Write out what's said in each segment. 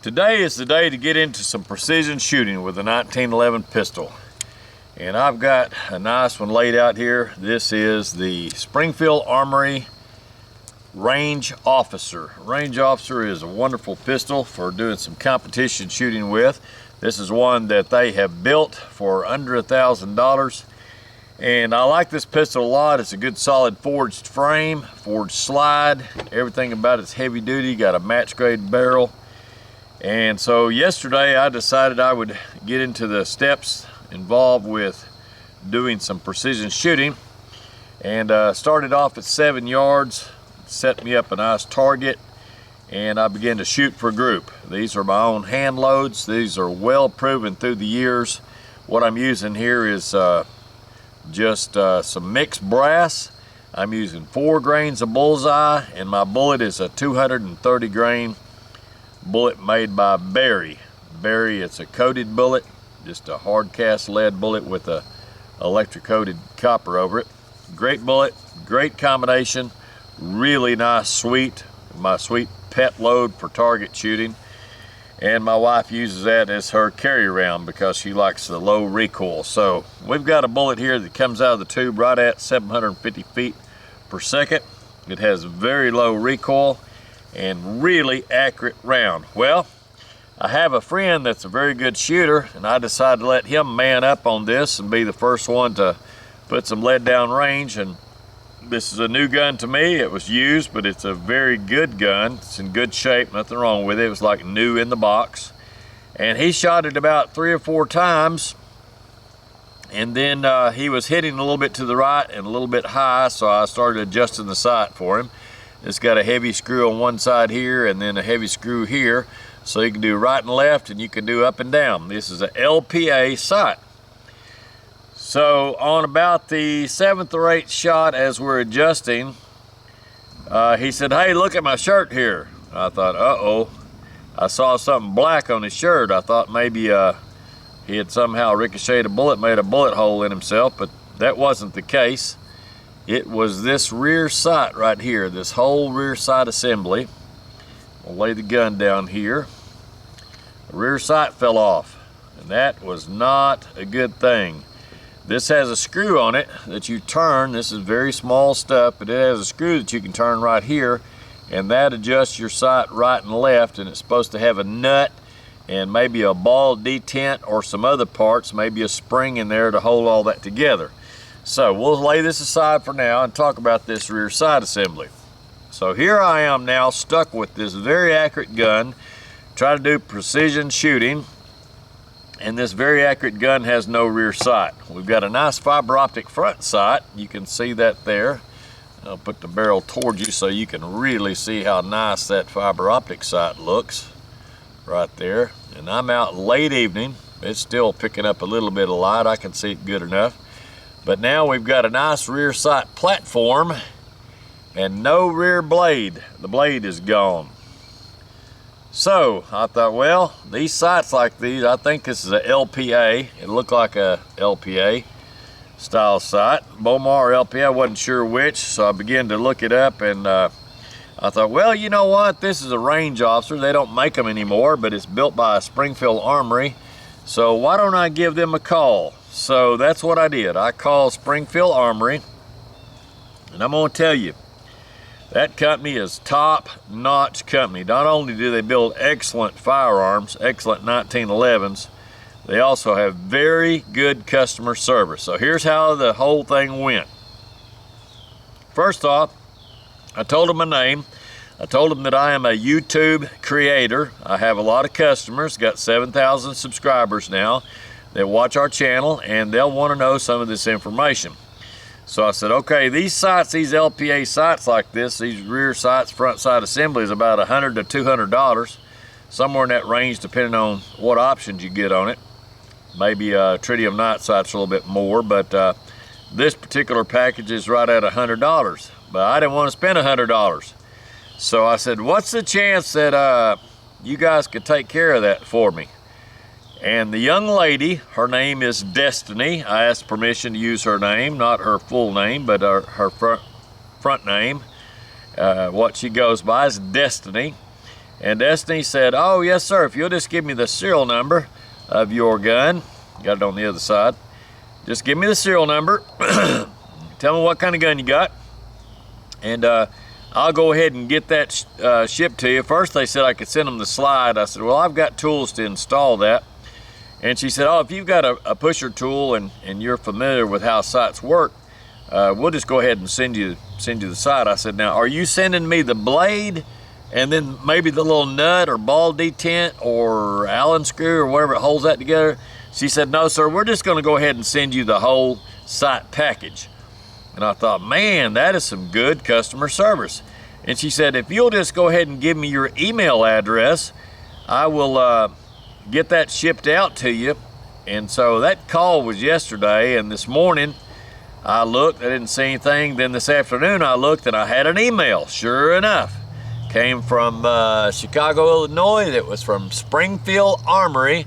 Today is the day to get into some precision shooting with a 1911 pistol. And I've got a nice one laid out here. This is the Springfield Armory Range Officer. Range Officer is a wonderful pistol for doing some competition shooting with. This is one that they have built for under $1,000. And I like this pistol a lot. It's a good solid forged frame, forged slide. Everything about it's heavy duty, got a match grade barrel. And so yesterday I decided I would get into the steps involved with doing some precision shooting, and started off at 7 yards, set me up a nice target, and I began to shoot for a group. These are my own hand loads. These are well proven through the years. What I'm using here is just some mixed brass. I'm using 4 grains of bullseye, and my bullet is a 230 grain bullet made by Berry. It's a coated bullet, just a hard cast lead bullet with a electric coated copper over it. Great bullet, great combination, really nice, sweet, my sweet pet load for target shooting. And my wife uses that as her carry round because she likes the low recoil. So we've got a bullet here that comes out of the tube right at 750 feet per second. It has very low recoil and really accurate round. Well, I have a friend that's a very good shooter, and I decided to let him man up on this and be the first one to put some lead down range. And this is a new gun to me. It was used, but it's a very good gun. It's in good shape, nothing wrong with it. It was like new in the box. And he shot it about 3 or 4 times, and then he was hitting a little bit to the right and a little bit high, so I started adjusting the sight for him. It's got a heavy screw on one side here and then a heavy screw here, so you can do right and left and you can do up and down. This is a LPA sight. So on about the 7th or 8th shot, as we're adjusting, he said, "Hey, look at my shirt here." I thought, uh-oh. I saw something black on his shirt. I thought maybe he had somehow ricocheted a bullet, made a bullet hole in himself, but that wasn't the case. It was this rear sight right here, this whole rear sight assembly. We'll lay the gun down here. The rear sight fell off, and that was not a good thing. This has a screw on it that you turn. This is very small stuff, but it has a screw that you can turn right here, and that adjusts your sight right and left, and it's supposed to have a nut and maybe a ball detent or some other parts, maybe a spring in there to hold all that together. So we'll lay this aside for now and talk about this rear sight assembly. So here I am now stuck with this very accurate gun, trying to do precision shooting, and this very accurate gun has no rear sight. We've got a nice fiber optic front sight. You can see that there. I'll put the barrel towards you so you can really see how nice that fiber optic sight looks right there. And I'm out late evening. It's still picking up a little bit of light. I can see it good enough. But now we've got a nice rear sight platform and no rear blade. The blade is gone. So I thought, well, these sights like these, I think this is a LPA. It looked like a LPA style sight. Bomar or LPA, I wasn't sure which, so I began to look it up, and I thought, well, you know what? This is a Range Officer. They don't make them anymore, but it's built by Springfield Armory. So why don't I give them a call? So that's what I did. I called Springfield Armory, and I'm going to tell you, that company is top-notch company. Not only do they build excellent firearms, excellent 1911s, they also have very good customer service. So here's how the whole thing went. First off, I told them my name. I told them that I am a YouTube creator. I have a lot of customers, got 7,000 subscribers now that watch our channel, and they'll want to know some of this information. So I said, okay, these sights, these LPA sights like this, these rear sights, front sight assembly is about $100 to $200, somewhere in that range depending on what options you get on it. Maybe tritium night sight's a little bit more, but this particular package is right at $100. But I didn't want to spend $100. So I said, what's the chance that you guys could take care of that for me? And the young lady, her name is Destiny. I asked permission to use her name, not her full name, but her front name. What she goes by is Destiny. And Destiny said, oh yes sir, if you'll just give me the serial number of your gun, got it on the other side, just give me the serial number, tell me what kind of gun you got, and I'll go ahead and get that shipped to you. First they said I could send them the slide. I said, well, I've got tools to install that. And she said, oh, if you've got a pusher tool and you're familiar with how sights work, we'll just go ahead and send you the sight. I said, now, are you sending me the blade and then maybe the little nut or ball detent or Allen screw or whatever it holds that together? She said, no, sir, we're just going to go ahead and send you the whole sight package. And I thought, man, that is some good customer service. And she said, if you'll just go ahead and give me your email address, I will get that shipped out to you. And so that call was yesterday, and this morning I looked, I didn't see anything. Then this afternoon I looked and I had an email, sure enough. Came from Chicago, Illinois. That was from Springfield Armory,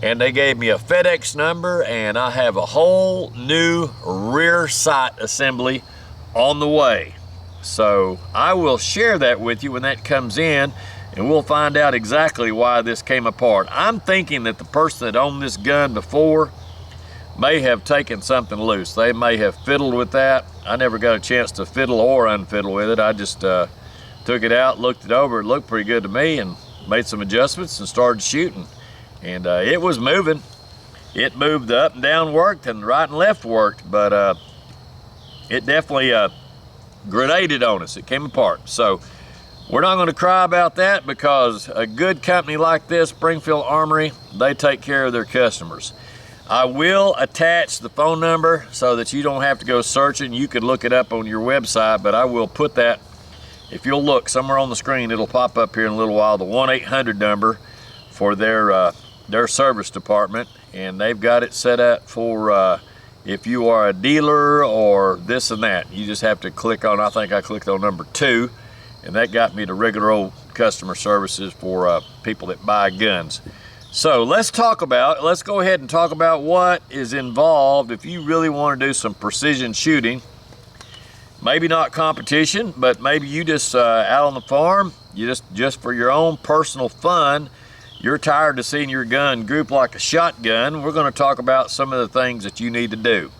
and they gave me a FedEx number, and I have a whole new rear sight assembly on the way. So I will share that with you when that comes in, and we'll find out exactly why this came apart. I'm thinking that the person that owned this gun before may have taken something loose. They may have fiddled with that. I never got a chance to fiddle or unfiddle with it. I just took it out, looked it over. It looked pretty good to me, and made some adjustments and started shooting. And it was moving. It moved. The up and down worked and the right and left worked, but it definitely grenaded on us. It came apart. So we're not going to cry about that, because a good company like this, Springfield Armory, they take care of their customers. I will attach the phone number so that you don't have to go searching. You can look it up on your website, but I will put that, if you'll look somewhere on the screen, it'll pop up here in a little while, the 1-800 number for their service department. And they've got it set up for if you are a dealer or this and that. You just have to click on, I think I clicked on number 2, and that got me to regular old customer services for people that buy guns. So let's go ahead and talk about what is involved if you really want to do some precision shooting. Maybe not competition, but maybe you just out on the farm, you just for your own personal fun, you're tired of seeing your gun group like a shotgun. We're going to talk about some of the things that you need to do.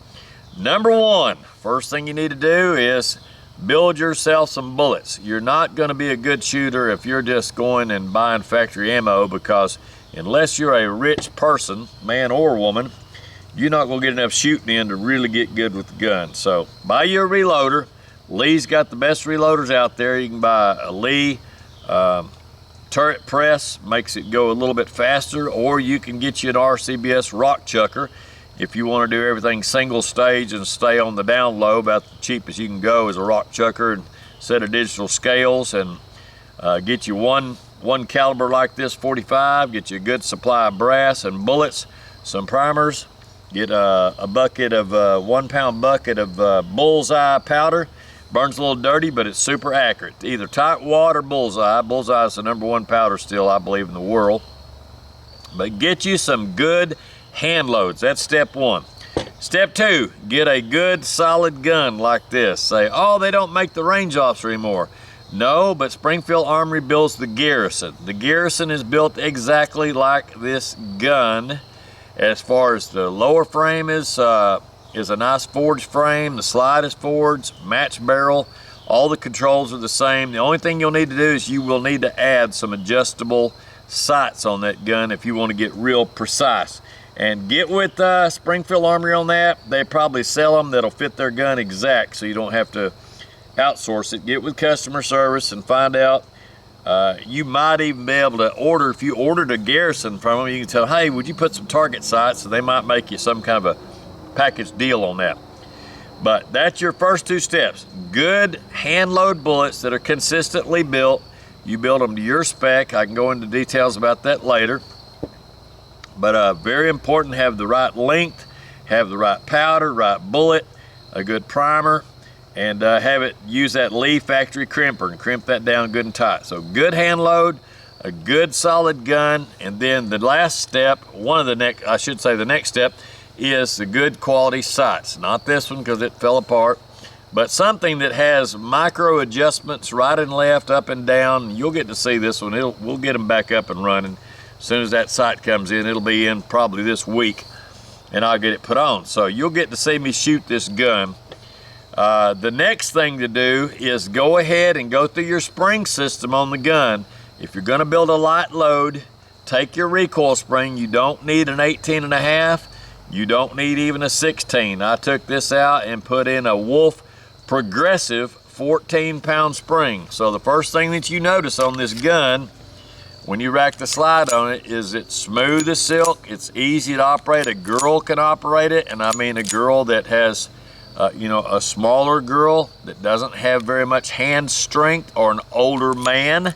Number one, first thing you need to do is build yourself some bullets. You're not going to be a good shooter if you're just going and buying factory ammo, because unless you're a rich person, man or woman, you're not going to get enough shooting in to really get good with the gun. So buy you a reloader. Lee's got the best reloaders out there. You can buy a Lee turret press, makes it go a little bit faster, or you can get you an RCBS rock chucker if you want to do everything single stage and stay on the down low. About the cheapest you can go is a rock chucker and set of digital scales, and get you one caliber like this 45, get you a good supply of brass and bullets, some primers, get a bucket of 1 pound bucket of bullseye powder. Burns a little dirty, but it's super accurate. Either tight wad or bullseye. Bullseye is the #1 powder still, I believe, in the world. But get you some good hand loads. That's step one. Step two, get a good solid gun like this. Say, oh, they don't make the range officer anymore. No, but Springfield Armory builds the Garrison. The Garrison is built exactly like this gun. As far as the lower frame is a nice forged frame. The slide is forged, match barrel. All the controls are the same. The only thing you'll need to do is you will need to add some adjustable sights on that gun if you want to get real precise. And get with Springfield Armory on that. They probably sell them that'll fit their gun exact, so you don't have to outsource it. Get with customer service and find out. You might even be able to order, if you ordered a Garrison from them, you can tell, hey, would you put some target sights? So they might make you some kind of a package deal on that. But that's your first two steps. Good hand load bullets that are consistently built. You build them to your spec. I can go into details about that later. But very important, have the right length, have the right powder, right bullet, a good primer, and have it use that Lee factory crimper and crimp that down good and tight. So good hand load, a good solid gun, and then the last step, the next step is the good quality sights. Not this one because it fell apart, but something that has micro adjustments right and left, up and down. You'll get to see this one. We'll get them back up and running as soon as that sight comes in. It'll be in probably this week, and I'll get it put on. So you'll get to see me shoot this gun. The next thing to do is go ahead and go through your spring system on the gun. If you're going to build a light load, take your recoil spring. You don't need an 18.5. You don't need even a 16. I took this out and put in a Wolf Progressive 14-pound spring. So the first thing that you notice on this gun when you rack the slide on it is it's smooth as silk. It's easy to operate. A girl can operate it, and I mean a girl that has you know, a smaller girl that doesn't have very much hand strength, or an older man.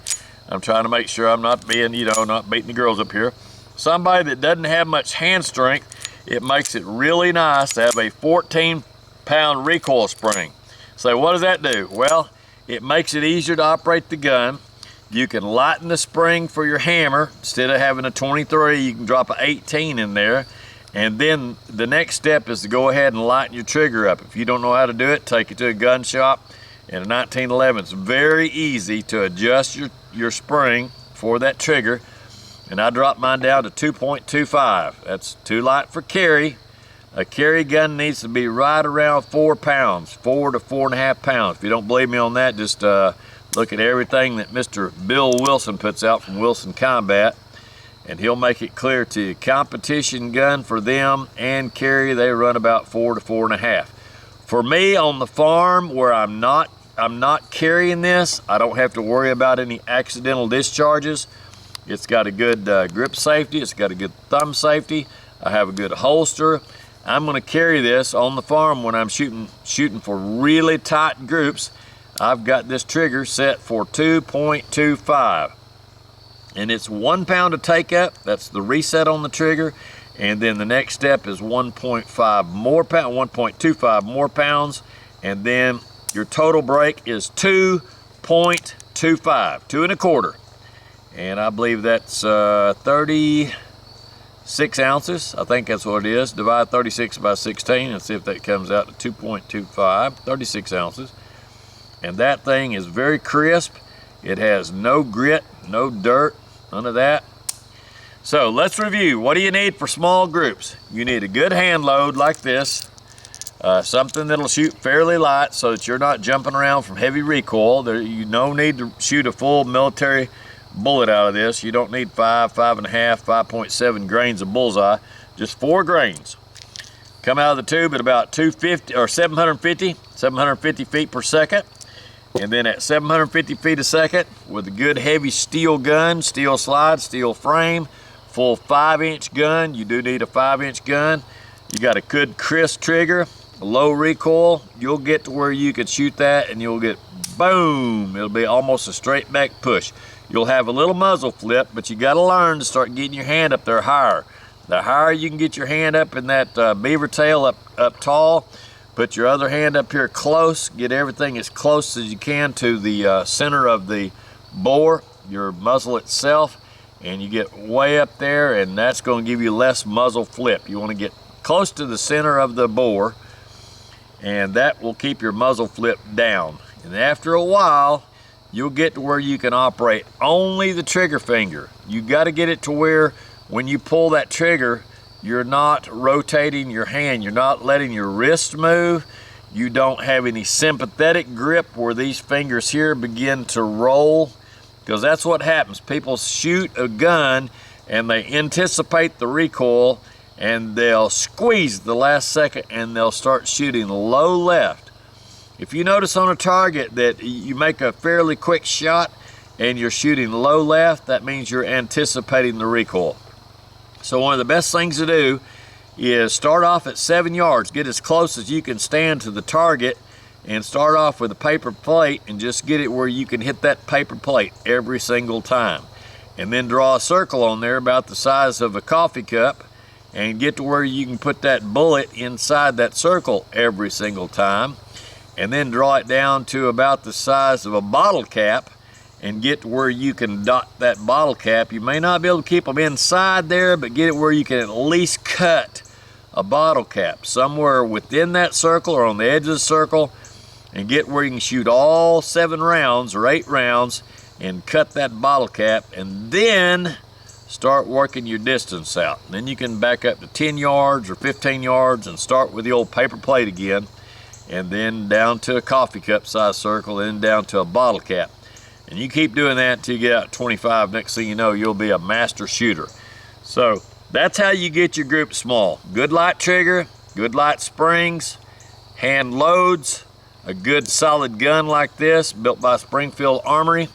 I'm trying to make sure I'm not being, you know, not beating the girls up here. Somebody that doesn't have much hand strength, it makes it really nice to have a 14-pound recoil spring. So what does that do? Well, it makes it easier to operate the gun. You can lighten the spring for your hammer. Instead of having a 23, you can drop an 18 in there. And then the next step is to go ahead and lighten your trigger up. If you don't know how to do it, take it to a gun shop. In a 1911, it's very easy to adjust your spring for that trigger. And I dropped mine down to 2.25. That's too light for carry. A carry gun needs to be right around 4 pounds, 4 to 4.5 pounds. If you don't believe me on that, just look at everything that Mr. Bill Wilson puts out from Wilson Combat, and he'll make it clear to you. Competition gun for them and carry, they run about 4 to 4.5. For me on the farm where I'm not carrying this, I don't have to worry about any accidental discharges. It's got a good grip safety. It's got a good thumb safety. I have a good holster. I'm going to carry this on the farm when I'm shooting for really tight groups. I've got this trigger set for 2.25. And it's 1 pound to take up. That's the reset on the trigger. And then the next step is 1.5 more pound, 1.25 more pounds. And then your total break is 2.25, 2.25. And I believe that's 36 ounces. I think that's what it is. Divide 36 by 16 and see if that comes out to 2.25, 36 ounces. And that thing is very crisp. It has no grit, no dirt, none of that. So let's review. What do you need for small groups? You need a good hand load like this. Something that'll shoot fairly light so that you're not jumping around from heavy recoil. You no need to shoot a full military bullet out of this. You don't need 5, 5.5, 5.7 grains of bullseye. Just 4 grains. Come out of the tube at about 250 or 750 feet per second. And then at 750 feet a second, with a good heavy steel gun, steel slide, steel frame, full 5-inch gun. You do need a 5-inch gun. You got a good crisp trigger, low recoil. You'll get to where you can shoot that and you'll get boom. It'll be almost a straight back push. You'll have a little muzzle flip, but you got to learn to start getting your hand up there higher. The higher you can get your hand up in that beaver tail up tall, put your other hand up here close, get everything as close as you can to the center of the bore, your muzzle itself, and you get way up there, and that's going to give you less muzzle flip. You want to get close to the center of the bore, and that will keep your muzzle flip down. And after a while, you'll get to where you can operate only the trigger finger. You got to get it to where when you pull that trigger, you're not rotating your hand. You're not letting your wrist move. You don't have any sympathetic grip where these fingers here begin to roll, because that's what happens. People shoot a gun and they anticipate the recoil and they'll squeeze the last second and they'll start shooting low left. If you notice on a target that you make a fairly quick shot and you're shooting low left, that means you're anticipating the recoil. So one of the best things to do is start off at 7 yards. Get as close as you can stand to the target and start off with a paper plate and just get it where you can hit that paper plate every single time. And then draw a circle on there about the size of a coffee cup and get to where you can put that bullet inside that circle every single time. And then draw it down to about the size of a bottle cap and get to where you can dot that bottle cap. You may not be able to keep them inside there, but get it where you can at least cut a bottle cap somewhere within that circle or on the edge of the circle. and get where you can shoot all 7 rounds or 8 rounds and cut that bottle cap, and then start working your distance out. And then you can back up to 10 yards or 15 yards and start with the old paper plate again, and then down to a coffee cup size circle, and then down to a bottle cap. And you keep doing that until you get out 25. Next thing you know, you'll be a master shooter. So that's how you get your group small. Good light trigger, good light springs, hand loads, a good solid gun like this built by Springfield Armory,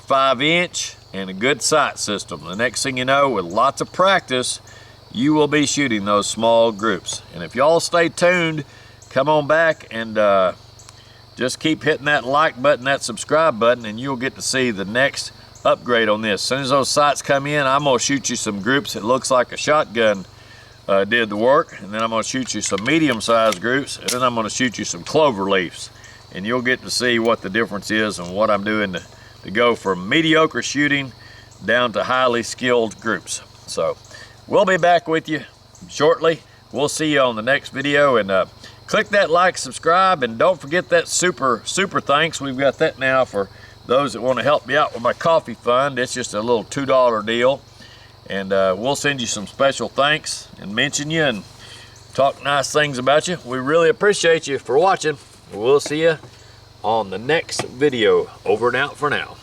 5-inch, and a good sight system. The next thing you know, with lots of practice, you will be shooting those small groups. And if y'all stay tuned, come on back and just keep hitting that like button, that subscribe button, and you'll get to see the next upgrade on this. As soon as those sights come in, I'm going to shoot you some groups that looks like a shotgun did the work, and then I'm going to shoot you some medium-sized groups, and then I'm going to shoot you some clover leaves, and you'll get to see what the difference is and what I'm doing to go from mediocre shooting down to highly skilled groups. So we'll be back with you shortly. We'll see you on the next video, and click that like, subscribe, and don't forget that super thanks. We've got that now for those that want to help me out with my coffee fund. It's just a little $2 deal, and we'll send you some special thanks and mention you and talk nice things about you. We really appreciate you for watching. We'll see you on the next video. Over and out for now.